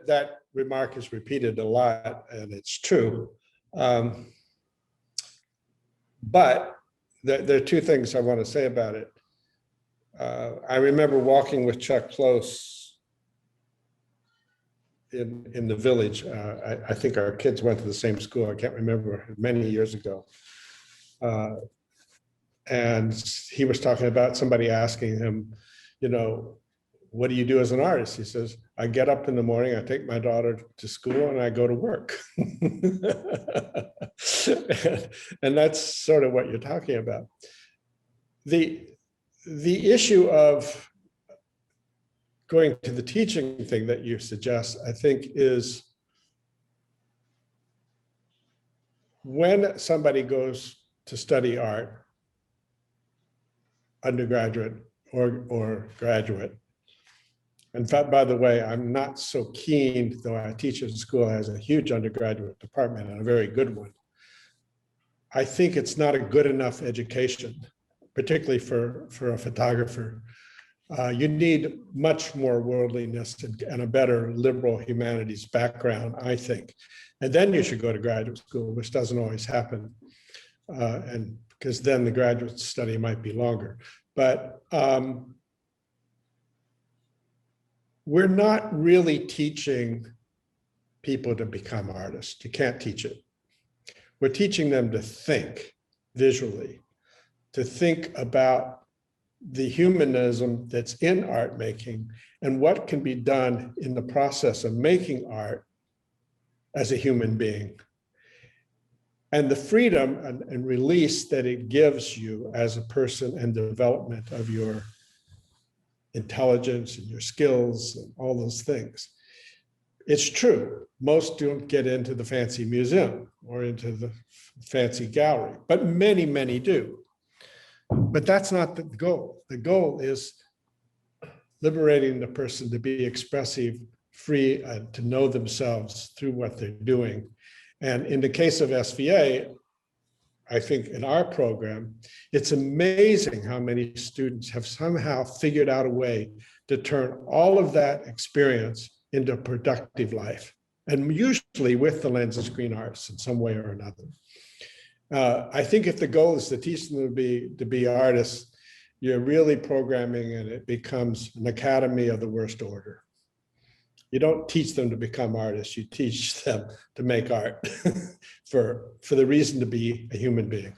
that remark is repeated a lot, and it's true. But there are two things I want to say about it. I remember walking with Chuck Close in the village. I think our kids went to the same school. I can't remember, many years ago. And he was talking about somebody asking him, you know, what do you do as an artist? He says, I get up in the morning, I take my daughter to school, and I go to work. And that's sort of what you're talking about. The issue of going to the teaching thing that you suggest, I think, is when somebody goes to study art, undergraduate or graduate. In fact, by the way, I'm not so keen, though I teach at a school that has a huge undergraduate department and a very good one. I think it's not a good enough education, particularly for a photographer. You need much more worldliness and a better liberal humanities background, I think. And then you should go to graduate school, which doesn't always happen. And because then the graduate study might be longer. But we're not really teaching people to become artists. You can't teach it. We're teaching them to think visually, to think about the humanism that's in art making and what can be done in the process of making art as a human being. And the freedom and release that it gives you as a person and the development of your intelligence and your skills and all those things. It's true, most don't get into the fancy museum or into the fancy gallery, but many, many do. But that's not the goal. The goal is liberating the person to be expressive, free, to know themselves through what they're doing. And in the case of SVA, I think in our program, it's amazing how many students have somehow figured out a way to turn all of that experience into a productive life, and usually with the lens of screen arts in some way or another. I think if the goal is to teach them to be artists, you're really programming and it becomes an academy of the worst order. You don't teach them to become artists, you teach them to make art for the reason to be a human being.